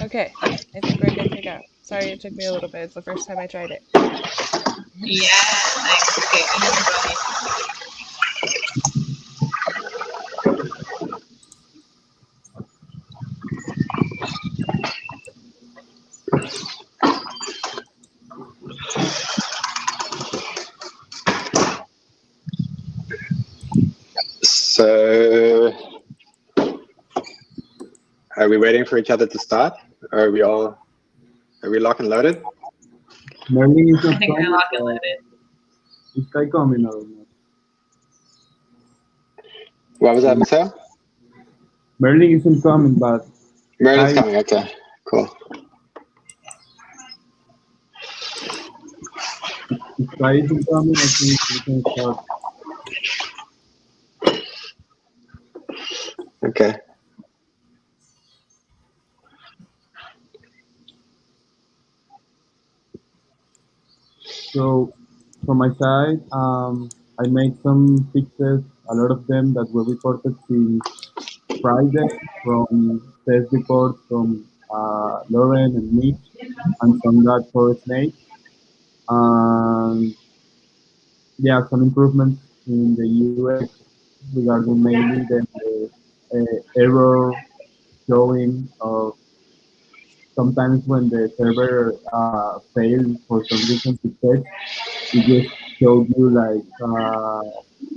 Okay, I think we're good to go. Sorry it took me a little bit. It's the first time I tried it. Yeah, nice. Okay, I'm gonna So, are we waiting for each other to start? Or are we locked and loaded? Merlin is not I think we're coming. locked and loaded. Is Kai coming or not? What was that, Mateo? Merlin isn't coming, but Merlin's Kai, coming. Okay, cool. if Kai isn't coming, I think we can start. Okay. So, from my side, I made some fixes, a lot of them that were reported since Friday from test reports from Lauren and Mitch, and some that for Snake. And yeah, some improvements in the UX regarding mainly the error showing of sometimes when the server fails for some reason to test, it just showed you like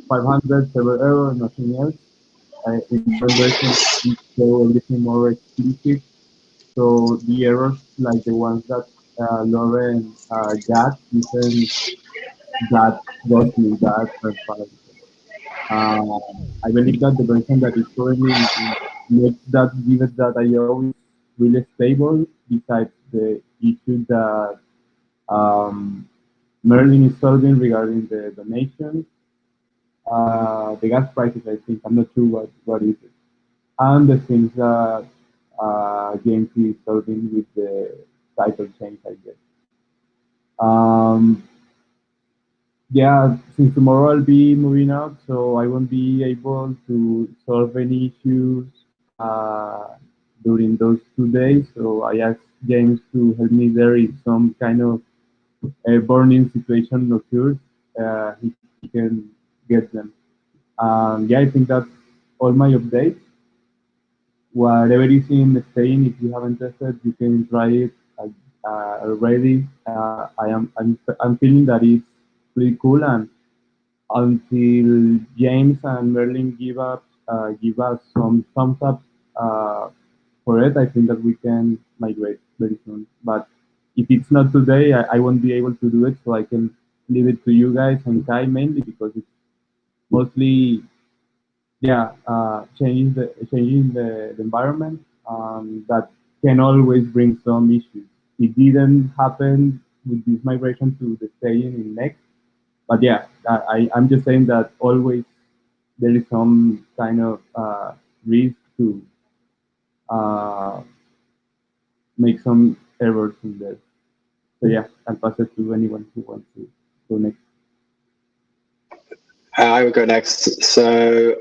500 server error, nothing else. In current version, it show everything more explicit. So the errors, like the ones that Lauren got, isn't that ghostly, that transparent. Uh, I believe that the version that is currently makes that Giveth that IO is really stable, besides the issue that Merlin is solving regarding the donations. The gas prices, I think, I'm not sure what is it. And the things that James is solving with the title change, I guess. Um, yeah, since tomorrow I'll be moving out, so I won't be able to solve any issues during those 2 days. So I asked James to help me there if some kind of burning situation occurs, he can get them. Yeah, I think that's all my updates. Whatever is in Spain, if you haven't tested, you can try it already. I'm feeling that it's pretty cool, and until James and Merlin give us some thumbs up for it, I think that we can migrate very soon. But if it's not today, I won't be able to do it, so I can leave it to you guys and Kai mainly because it's mostly changing the environment that can always bring some issues. It didn't happen with this migration to the staying in next, but yeah, I'm just saying that always there is some kind of risk to uh, make some errors in there. So yeah, I'll pass it to anyone who wants to go next. I will go next. So,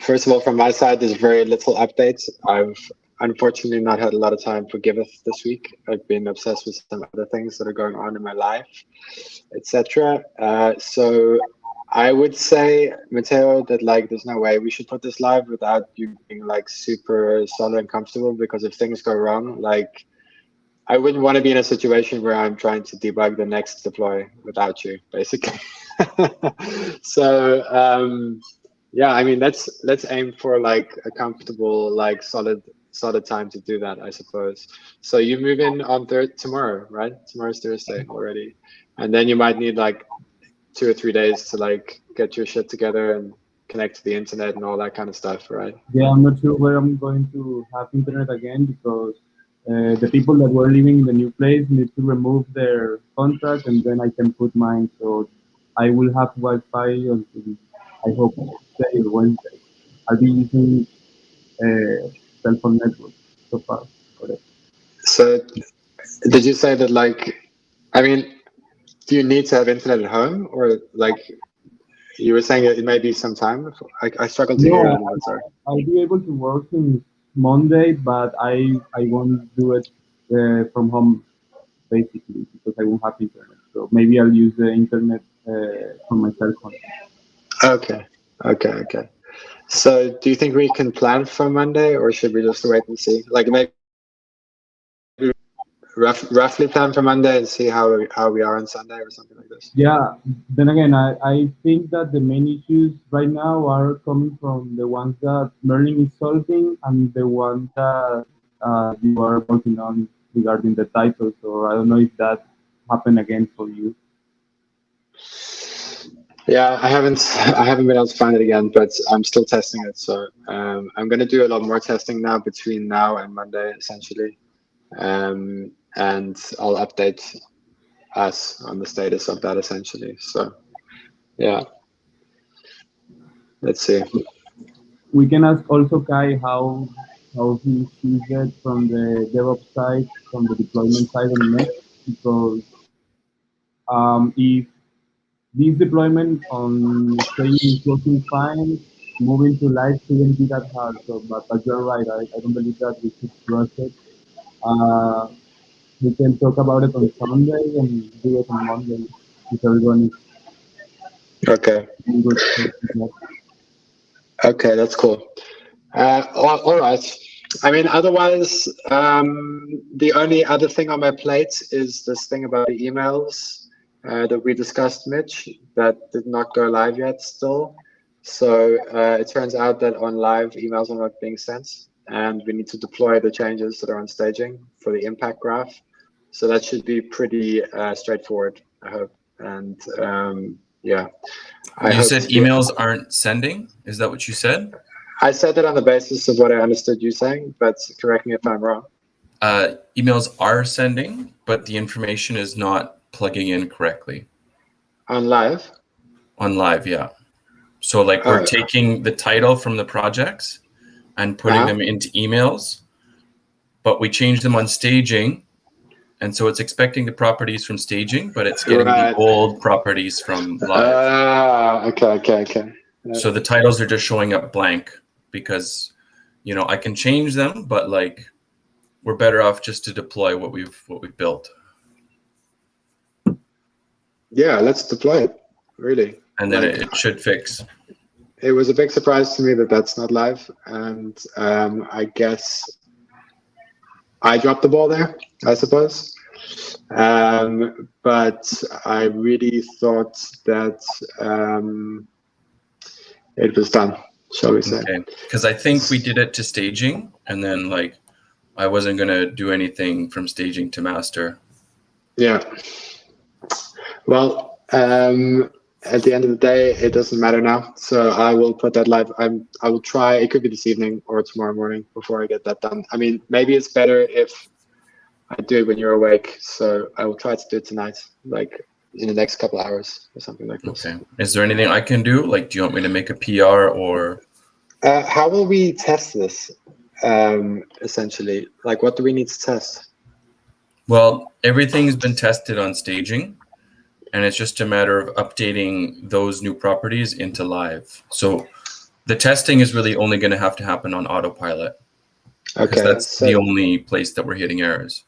first of all, from my side, there's very little updates. I've unfortunately not had a lot of time for Giveth this week. I've been obsessed with some other things that are going on in my life, etc. So I would say, Matteo, that like there's no way we should put this live without you being like super solid and comfortable, because if things go wrong, like I wouldn't want to be in a situation where I'm trying to debug the next deploy without you, basically. So yeah, I mean let's aim for like a comfortable, like solid time to do that, I suppose. So you move in on tomorrow, right? Tomorrow's Thursday already, and then you might need like 2 or 3 days to like get your shit together and connect to the internet and all that kind of stuff, right? Yeah, I'm not sure where I'm going to have internet again because the people that were living in the new place need to remove their contract and then I can put mine. So I will have Wi-Fi until I hope Tuesday or Wednesday. I'll be using cell phone network so far. Correct. So did you say that like, I mean, do you need to have internet at home, or like you were saying it may be some time? I struggle to hear No, a little bit, sorry. I'll be able to work in Monday, but I won't do it from home basically because I won't have internet. So maybe I'll use the internet from my cell phone. Okay. Okay. So do you think we can plan for Monday, or should we just wait and see? Like maybe roughly plan for Monday and see how we are on Sunday or something like this. Yeah. Then again, I think that the main issues right now are coming from the ones that Merlin is solving and the ones that you are working on regarding the title. So I don't know if that happened again for you. Yeah, I haven't been able to find it again, but I'm still testing it. So I'm going to do a lot more testing now between now and Monday, essentially, and I'll update us on the status of that, essentially. So yeah, let's see. We can ask also Kai how he sees it from the DevOps side, from the deployment side on Next, because if this deployment on staging is working fine, moving to live shouldn't be that hard. So, but you're right. I don't believe that we should rush it. Uh, we can talk about it on Sunday and do it on Monday if everyone Okay. is in good shape with that. Okay, that's cool. All right. I mean, otherwise, the only other thing on my plate is this thing about the emails that we discussed, Mitch, that did not go live yet still. So it turns out that on live, emails are not being sent, and we need to deploy the changes that are on staging for the impact graph. So that should be pretty straightforward, I hope. And yeah. You said emails aren't sending? Is that what you said? I said that on the basis of what I understood you saying, but correct me if I'm wrong. Emails are sending, but the information is not plugging in correctly. On live? On live, yeah. So like we're taking the title from the projects and putting them into emails, but we change them on staging. And so it's expecting the properties from staging, but it's getting the old properties from live. Okay. So the titles are just showing up blank because, you know, I can change them, but like we're better off just to deploy what we've built. Yeah, let's deploy it, really. And then it should fix. It was a big surprise to me that that's not live, and I guess I dropped the ball there, I suppose. But I really thought that it was done, shall we say. Okay, because I think we did it to staging, and then like I wasn't going to do anything from staging to master. Yeah. Well, at the end of the day, it doesn't matter now. So I will put that live. I will try. It could be this evening or tomorrow morning before I get that done. I mean, maybe it's better if I do it when you're awake. So I will try to do it tonight, like in the next couple hours or something like this. Okay. Is there anything I can do? Like, do you want me to make a PR or? How will we test this? Essentially, like, what do we need to test? Well, everything's been tested on staging, and it's just a matter of updating those new properties into live. So the testing is really only going to have to happen on autopilot. Okay, that's the only place that we're hitting errors.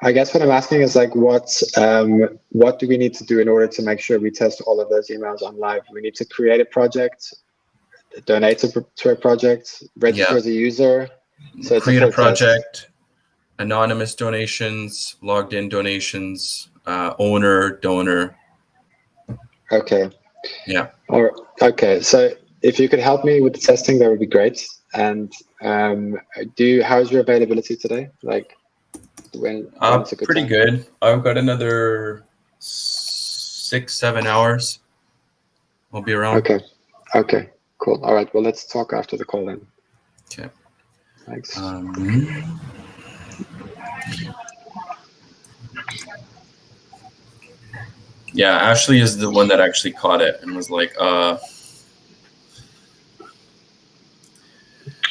I guess what I'm asking is like, what do we need to do in order to make sure we test all of those emails on live? We need to create a project, donate to a project, register as a user. So create a project, anonymous donations, logged in donations, owner, donor. Okay. Yeah. Okay. So if you could help me with the testing, that would be great. And how's your availability today? Like when it's a good pretty time? good. I've got another 6-7 hours. I'll be around. Okay. Cool. All right. Well, let's talk after the call then. Okay. Thanks. Yeah, Ashley is the one that actually caught it and was like,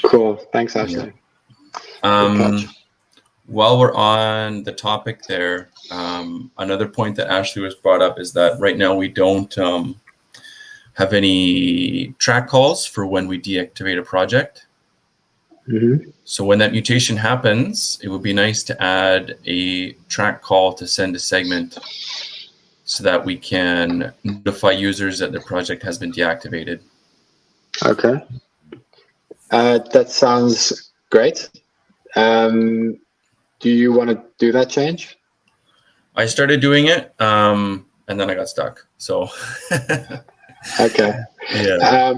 Cool. Thanks, Ashley. Yeah. While we're on the topic there, another point that Ashley was brought up is that right now we don't have any track calls for when we deactivate a project. Mm-hmm. So when that mutation happens, it would be nice to add a track call to send a segment so that we can notify users that their project has been deactivated. Okay. That sounds great. Do you want to do that change? I started doing it, and then I got stuck. So, Okay. Yeah.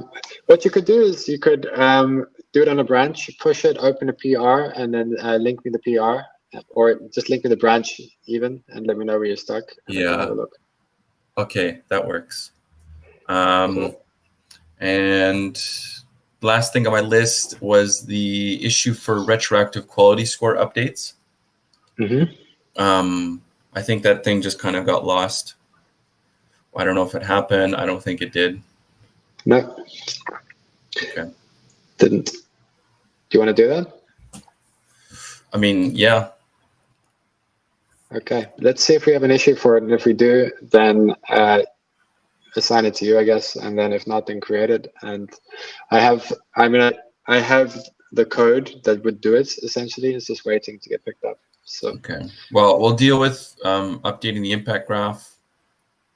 What you could do is you could do it on a branch, push it, open a PR, and then link me the PR, or just link me the branch even, and let me know where you're stuck. And I can have a look. Okay, that works. Cool. And last thing on my list was the issue for retroactive quality score updates. Mm-hmm. I think that thing just kind of got lost. I don't know if it happened. I don't think it did. No. Okay. Didn't. Do you want to do that? I mean, yeah. Okay. Let's see if we have an issue for it. And if we do, then assign it to you, I guess. And then if not, then create it. And I have the code that would do it, essentially. It's just waiting to get picked up. So. Okay. Well, we'll deal with updating the impact graph,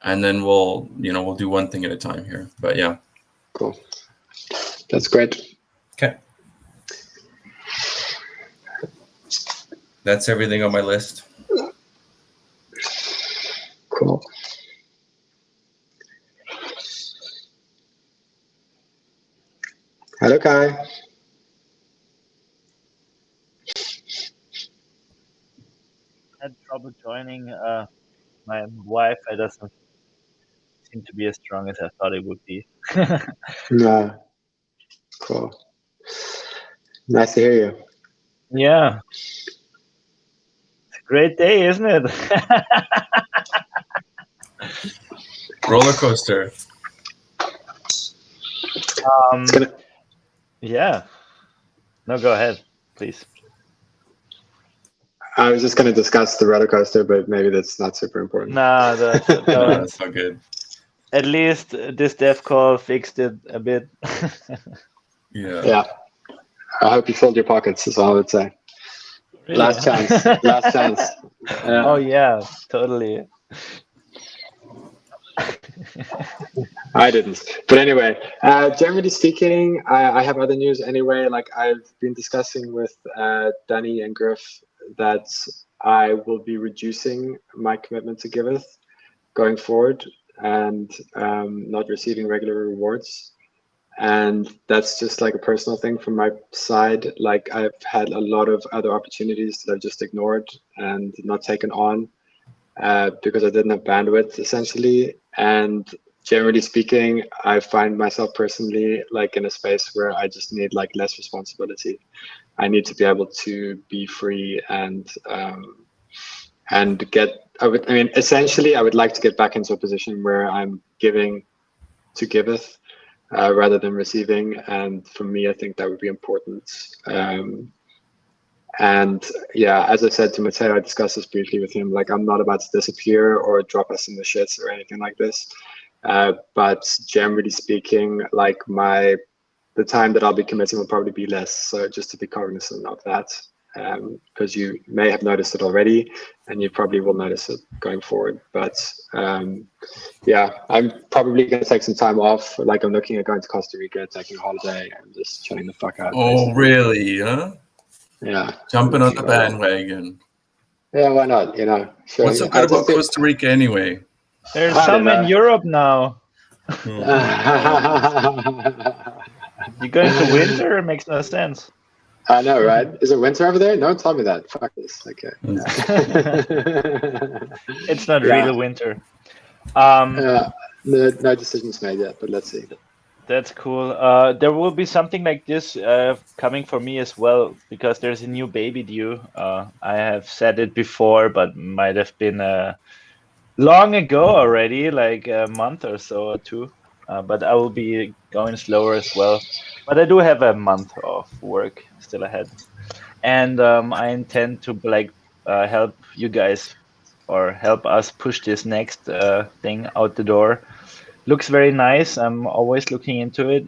and then we'll do one thing at a time here. But yeah. Cool. That's great. Okay. That's everything on my list. Cool. Hello, Kai. Had trouble joining. My Wi-Fi doesn't seem to be as strong as I thought it would be. No. Cool. Nice to hear you. Yeah. It's a great day, isn't it? Roller coaster. Yeah. No, go ahead, please. I was just going to discuss the roller coaster, but maybe that's not super important. No, that's not good. At least this dev call fixed it a bit. Yeah. I hope you filled your pockets, is all I would say. Really? Last chance. Last chance. Oh, yeah, totally. I didn't. But anyway, generally speaking, I have other news anyway. Like I've been discussing with Danny and Griff that I will be reducing my commitment to Giveth going forward and not receiving regular rewards. And that's just like a personal thing from my side. Like I've had a lot of other opportunities that I've just ignored and not taken on because I didn't have bandwidth essentially. And generally speaking, I find myself personally like in a space where I just need like less responsibility. I need to be able to be free and get, essentially I would like to get back into a position where I'm giving to Giveth rather than receiving. And for me, I think that would be important. And yeah, as I said to Mateo, I discussed this briefly with him, like I'm not about to disappear or drop us in the shits or anything like this. But generally speaking, like the time that I'll be committing will probably be less. So just to be cognizant of that, because you may have noticed it already and you probably will notice it going forward. But yeah, I'm probably going to take some time off. Like I'm looking at going to Costa Rica, taking a holiday and just chilling the fuck out. Oh, basically. Really? Huh? Yeah. Jumping on the bandwagon. Yeah, why not? Sure. What's so good about Costa Rica anyway? There's some in Europe now. Oh, You're going to winter? It makes no sense. I know, right? Is it winter over there? No, tell me that. Fuck this. Okay. It's not real winter. No decisions made yet, but let's see. That's cool. There will be something like this coming for me as well, because there's a new baby due. I have said it before, but might have been long ago already, like a month or so or two. But I will be going slower as well. But I do have a month of work still ahead. And I intend to help you guys or help us push this next thing out the door. Looks very nice. I'm always looking into it.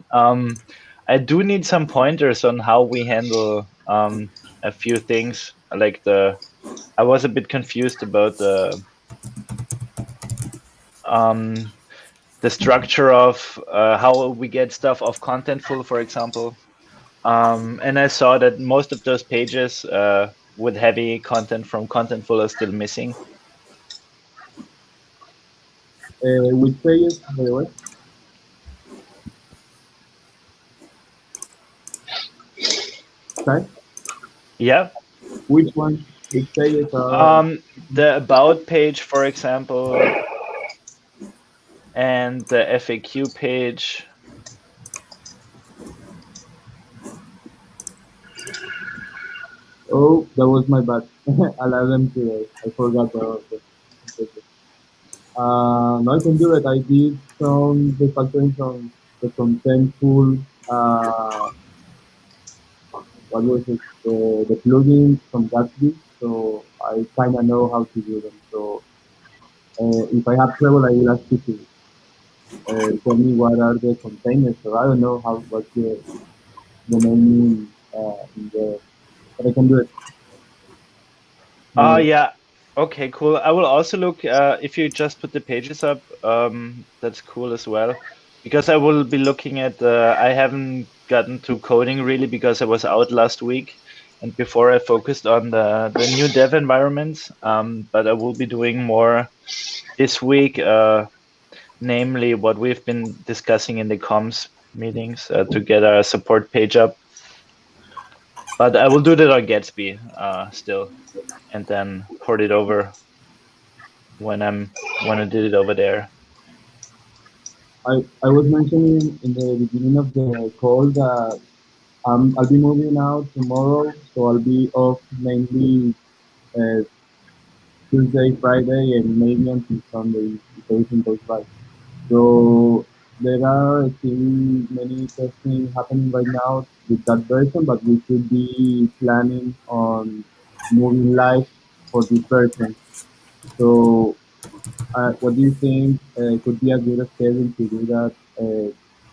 I do need some pointers on how we handle a few things. Like I was a bit confused about the structure of how we get stuff off Contentful, for example. And I saw that most of those pages with heavy content from Contentful are still missing. Which pages, by the way? Okay. Yeah. Which one? Which pages are? The About page, for example, and the FAQ page. Oh, that was my bad. Allow them to. I forgot the pages. No, I can do it. I did some refactoring from the contentful. What was it? The plugins from Gatsby. So I kind of know how to do them. So if I have trouble, I will ask you to tell me what are the containers. So I don't know how what's the name in the, but I can do it. Oh, Uh, yeah. Okay, cool. I will also look if you just put the pages up. That's cool as well, because I will be looking at. I haven't gotten to coding really because I was out last week, and before I focused on the new dev environments. But I will be doing more this week, namely what we've been discussing in the comms meetings to get our support page up. But I will do that on Gatsby still, and then port it over when I did it over there. I was mentioning in the beginning of the call that I'll be moving out tomorrow, so I'll be off mainly uh, Tuesday, Friday, and maybe until Sunday if everything goes right. So there are still many testing happening right now with that version, but we should be planning on moving live for this version. So what do you think could be a good schedule to do that,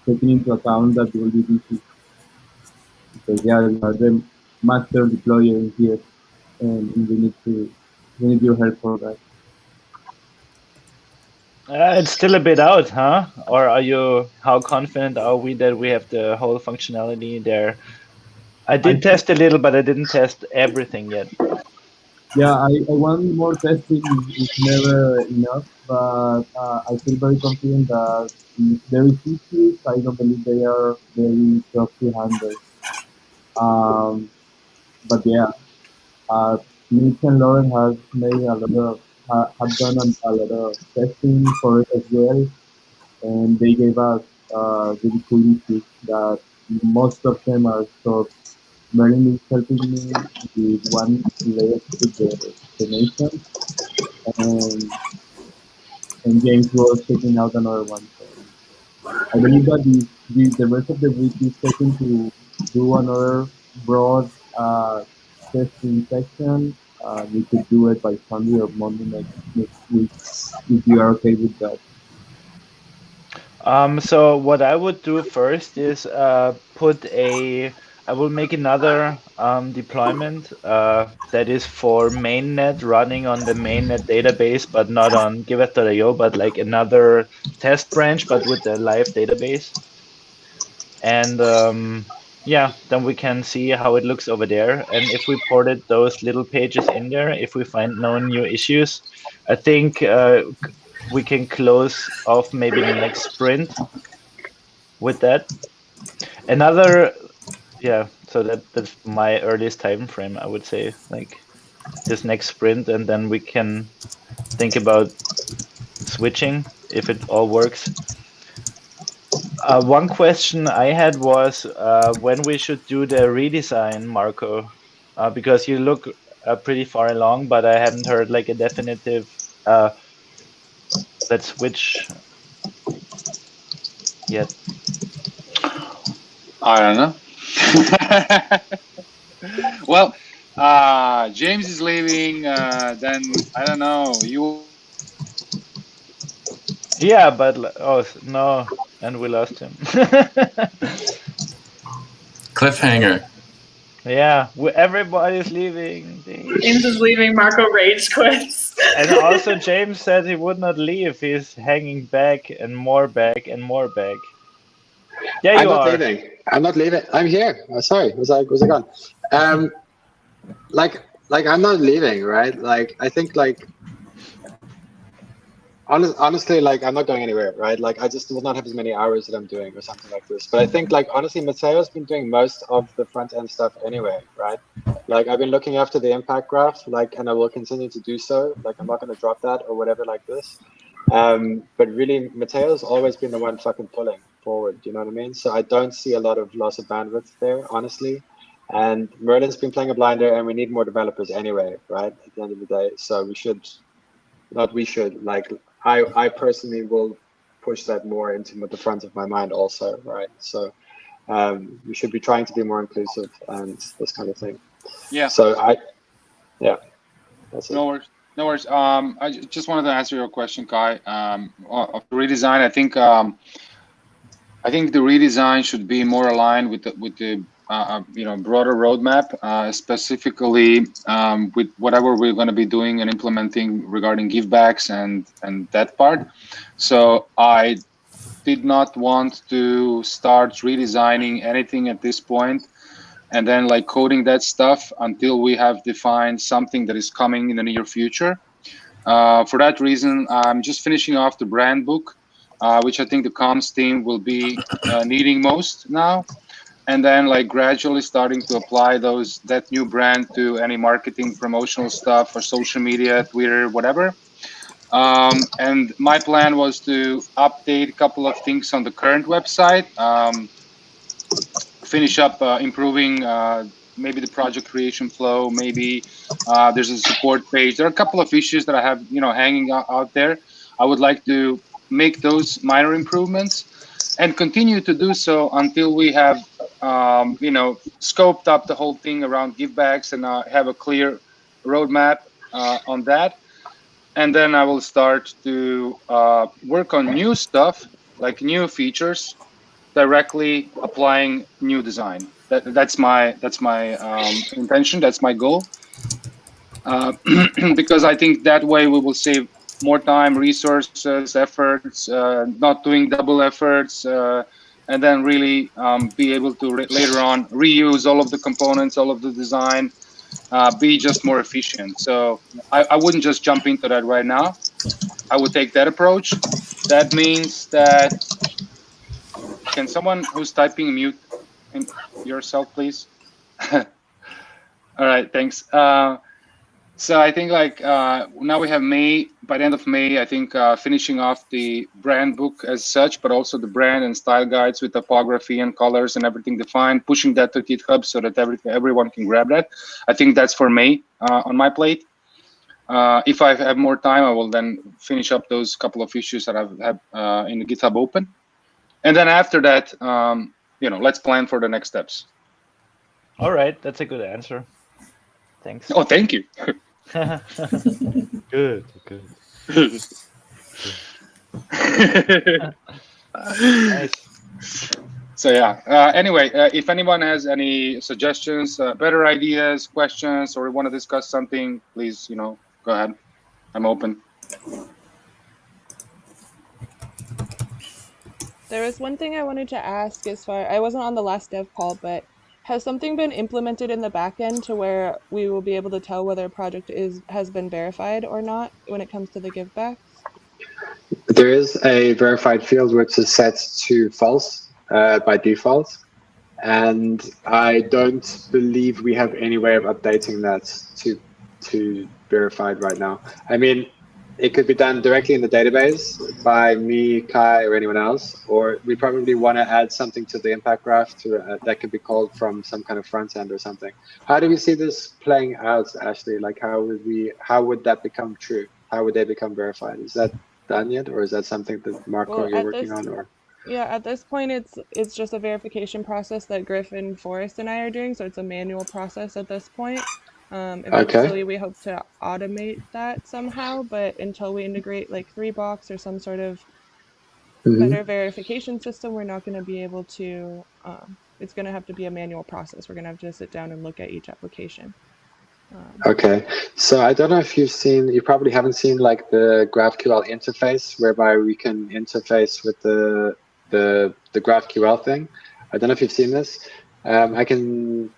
taking into account that you will be busy? Because yeah, you are the master deployer in here, and we need your help for that. It's still a bit out, huh? Or are you? How confident are we that we have the whole functionality there? I did test a little, but I didn't test everything yet. Yeah, I want more testing is never enough, but I feel very confident that if there is issues, I don't believe they are very tough to handle. Um, but yeah, Mitch and Lauren have made a lot of have done a lot of testing for it as well, and they gave us really cool issues that most of them are solved. Merlin is helping me with one related to the nation, and James was checking out another one. So I believe that the rest of the week is taken to do another broad testing section. We could do it by Sunday or Monday next week if you are okay with that. So what I would do first is I will make another deployment that is for mainnet running on the mainnet database, but not on Giveth.io, but like another test branch, but with the live database. And yeah, then we can see how it looks over there. And if we ported those little pages in there, if we find no new issues, I think we can close off maybe the next sprint with that. Another, yeah, so that's my earliest time frame, I would say, like this next sprint, and then we can think about switching if it all works. One question I had was when we should do the redesign, Marco, because you look pretty far along, but I haven't heard like a definitive let's switch yet. I don't know. Well, James is leaving. Then I don't know. You. Yeah, but oh no, and we lost him. Cliffhanger. Yeah, everybody's leaving. James is leaving. Marco rage quits. And also, James said he would not leave. He's hanging back and more back and more back. Yeah, I'm you not are. leaving. I'm not leaving. I'm here. Sorry, was I gone? Like I'm not leaving, right? Like I think like honestly, like I'm not going anywhere, right? Like I just will not have as many hours that I'm doing or something like this. But I think like honestly, Mateo's been doing most of the front end stuff anyway, right? Like I've been looking after the impact graph, like, and I will continue to do so. Like I'm not going to drop that or whatever like this. But really, Mateo's always been the one fucking pulling forward. You know what I mean? So I don't see a lot of loss of bandwidth there, honestly. And Merlin's been playing a blinder, and we need more developers anyway, right? At the end of the day, so we should, not we should, like I personally will push that more into the front of my mind also, right? So we should be trying to be more inclusive and this kind of thing. Yeah. So that's it. No worries. No worries. I just wanted to answer your question, Kai. Of the redesign, I think the redesign should be more aligned with the broader roadmap, specifically with whatever we're going to be doing and implementing regarding givebacks and that part. So I did not want to start redesigning anything at this point and then like coding that stuff until we have defined something that is coming in the near future. For that reason, I'm just finishing off the brand book, which I think the comms team will be needing most now. And then like gradually starting to apply that new brand to any marketing promotional stuff or social media, Twitter, whatever. And my plan was to update a couple of things on the current website, finish up improving maybe the project creation flow, maybe there's a support page. There are a couple of issues that I have, hanging out there. I would like to make those minor improvements and continue to do so until we have, scoped up the whole thing around givebacks and have a clear roadmap on that. And then I will start to work on new stuff, like new features, directly applying new design. That's my intention. That's my goal. Because I think that way we will save more time, resources, efforts, not doing double efforts, and then really be able to later on reuse all of the components, all of the design, be just more efficient. So I wouldn't just jump into that right now. I would take that approach. That means that, can someone who's typing mute yourself, please? All right, thanks. So I think like now we have May, by the end of May, I think finishing off the brand book as such, but also the brand and style guides with typography and colors and everything defined, pushing that to GitHub so that everyone can grab that. I think that's for May on my plate. If I have more time, I will then finish up those couple of issues that I've had in the GitHub open. And then after that, let's plan for the next steps. All right, that's a good answer. Thanks. Oh, thank you. Good. Nice. So yeah. Anyway, if anyone has any suggestions, better ideas, questions, or want to discuss something, please, go ahead. I'm open. There was one thing I wanted to ask I wasn't on the last dev call, but has something been implemented in the backend to where we will be able to tell whether a project has been verified or not when it comes to the givebacks? There is a verified field which is set to false by default, and I don't believe we have any way of updating that to verified right now. I mean, it could be done directly in the database by me, Kai, or anyone else, or we probably want to add something to the impact graph that could be called from some kind of front end or something. How do we see this playing out, Ashley? Like, how would that become true? How would they become verified? Is that done yet, or is that something that Marco you're working on? Or yeah, at this point, it's just a verification process that Griffin, Forrest, and I are doing, so it's a manual process at this point. Eventually, we hope to automate that somehow, but until we integrate like 3box or some sort of better verification system, we're not going to be able to, it's going to have to be a manual process. We're going to have to sit down and look at each application. Okay, so I don't know if you've seen, you probably haven't seen like the GraphQL interface whereby we can interface with the GraphQL thing. I don't know if you've seen this. I can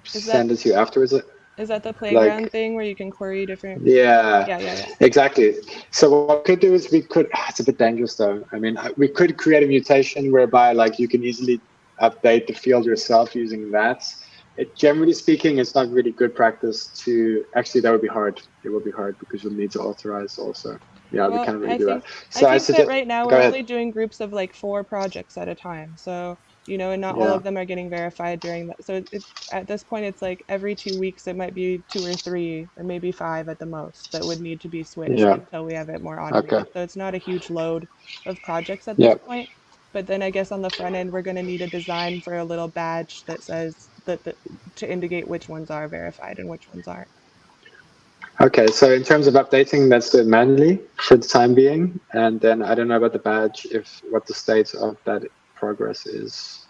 send it to you afterwards. Is that the playground thing where you can query different? Yeah, exactly. So what we could do is it's a bit dangerous though. I mean, we could create a mutation whereby like you can easily update the field yourself using that. Generally speaking, it's not really good practice to, actually that would be hard. It would be hard because you'll need to authorize also. Yeah, well, we can't really do that. So I think that right now we're only doing groups of like 4 projects at a time. So, you know, and not all of them are getting verified during that. So at this point, it's like every 2 weeks, it might be 2 or 3 or maybe 5 at the most that would need to be switched until we have it more automated. Okay. So it's not a huge load of projects at this point. But then I guess on the front end, we're going to need a design for a little badge that says to indicate which ones are verified and which ones aren't. Okay, so in terms of updating, let's do it manually for the time being. And then I don't know about the badge, what the state of that progress is.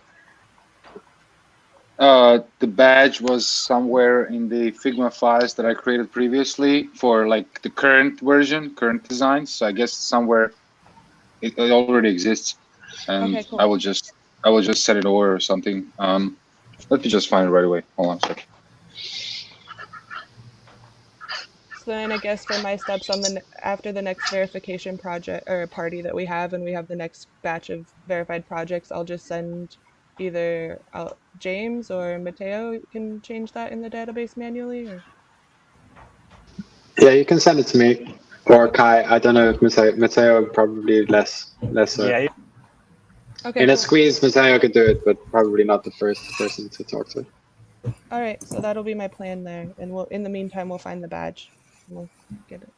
The badge was somewhere in the Figma files that I created previously for like the current version, current designs. So I guess somewhere it already exists. And okay, cool. I will just set it over or something. Let me just find it right away. Hold on a second. So then I guess for my steps after the next verification project or party that we have, and we have the next batch of verified projects, I'll just send either James or Mateo can change that in the database manually. Or? Yeah, you can send it to me or Kai. I don't know if Mateo probably less so. Yeah. Okay, in a squeeze, Mateo could do it, but probably not the first person to talk to. All right, so that'll be my plan there, and in the meantime we'll find the badge. We'll get it.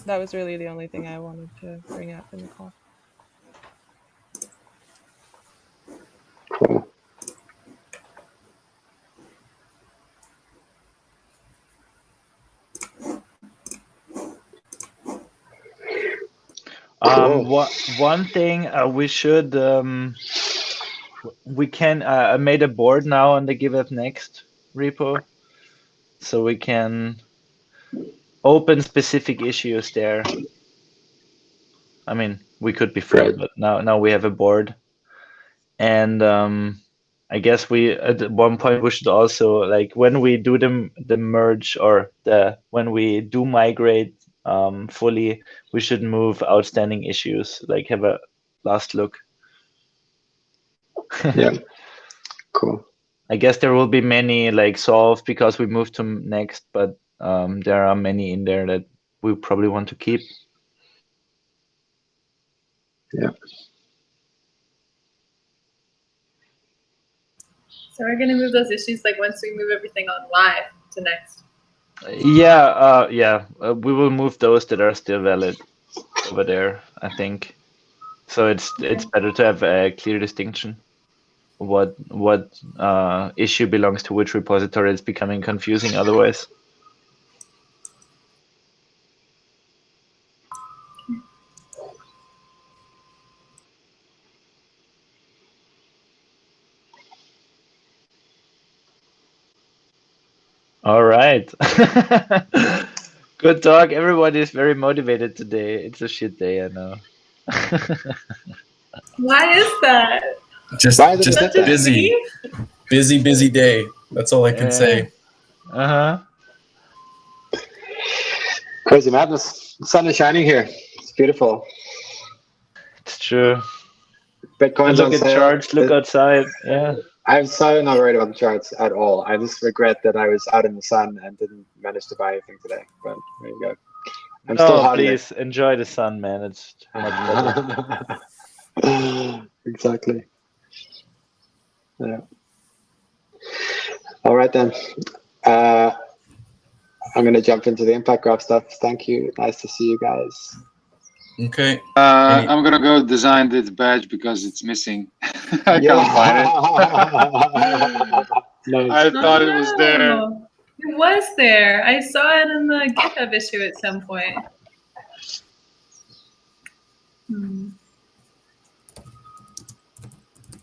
That was really the only thing I wanted to bring up in the call. Cool. One thing we should we can I made a board now on the Giveth Next repo, so we can open specific issues there. I mean, we could before, but now we have a board, and I guess we at one point we should also, like, when we do the merge or when we do migrate fully, we should move outstanding issues, like have a last look. Yeah, cool. I guess there will be many like solved because we moved to Next, but there are many in there that we probably want to keep. Yeah. So we're gonna move those issues like once we move everything on live to Next. Yeah, we will move those that are still valid over there, I think. So it's better to have a clear distinction. What issue belongs to which repository. It's becoming confusing otherwise. All right. Good talk. Everybody is very motivated today. It's a shit day, I know. Why is that? Just busy day. That's all I can say. Crazy madness. The sun is shining here. It's beautiful. It's true. Bitcoin's look at charts. Look outside. Yeah. I'm so not worried about the charts at all. I just regret that I was out in the sun and didn't manage to buy anything today. But there you go. I'm still hot. Please enjoy the sun, man. It's much better. Exactly. Yeah. All right then. I'm going to jump into the impact graph stuff. Thank you. Nice to see you guys. Okay. I'm going to go design this badge because it's missing. I can't find it. I thought it was there. It was there. I saw it in the GitHub issue at some point.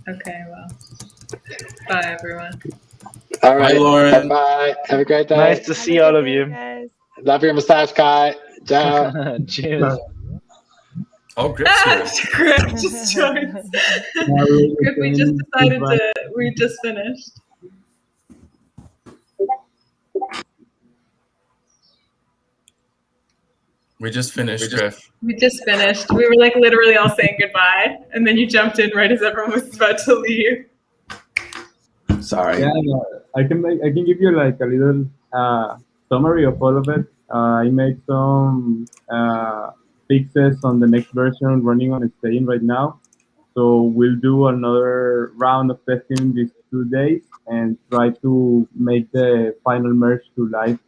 Okay, well, bye everyone. All right. Bye, Lauren. Bye. Have a great day. Nice to Have see a all good of day, you. guys. Love your mustache, Kai. Ciao. Cheers. Oh, Griff's here. Griff just joined. Griff, we just finished. We just finished, Griff. We just finished. We were like literally all saying goodbye, and then you jumped in right as everyone was about to leave. Sorry. Yeah, I can give you like a little summary of all of it. I made some fixes on the next version running on Spain right now. So we'll do another round of testing in these 2 days and try to make the final merge to live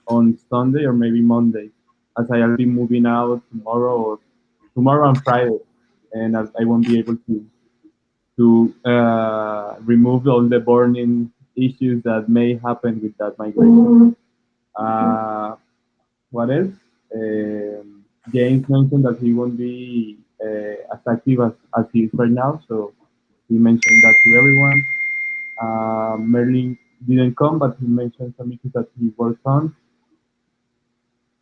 on Sunday or maybe Monday, as I'll be moving out tomorrow and Friday, and I won't be able to remove all the burning issues that may happen with that migration. What else? James mentioned that he won't be as active as he is right now, so he mentioned that to everyone. Merlin didn't come, but he mentioned some issues that he worked on.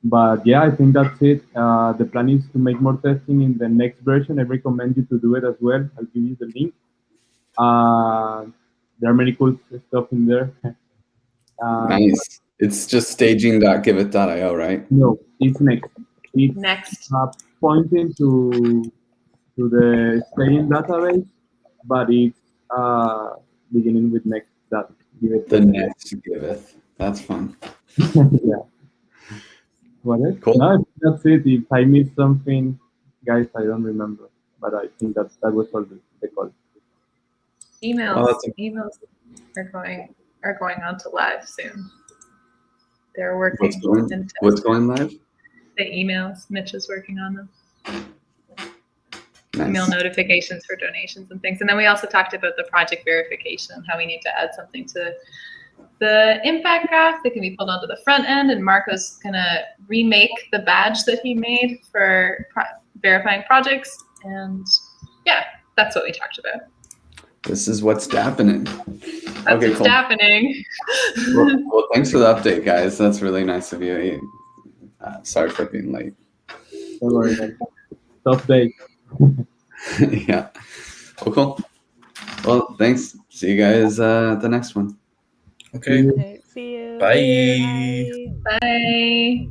But yeah, I think that's it. The plan is to make more testing in the next version. I recommend you to do it as well. I'll give you the link. There are many cool stuff in there. Nice. It's just staging.giveth.io, right? No, it's next. It's Next. Pointing to the staging database, but it's beginning with next. That The next Giveth. That's fun. Yeah. What else? Cool. No, that's it. If I missed something, guys, I don't remember. But I think that was all the call. Emails are going on to live soon. They're working. What's going live? The emails. Mitch is working on them. Nice. Email notifications for donations and things. And then we also talked about the project verification and how we need to add something to the impact graph that can be pulled onto the front end. And Marco's gonna remake the badge that he made for verifying projects. And yeah, that's what we talked about. This is what's happening. That's okay, what's cool. happening. Well, thanks for the update, guys. That's really nice of you. Sorry for being late. Don't worry, man. Tough day. Yeah. Well, cool. Well, thanks. See you guys at the next one. Okay. See you. Bye. Bye.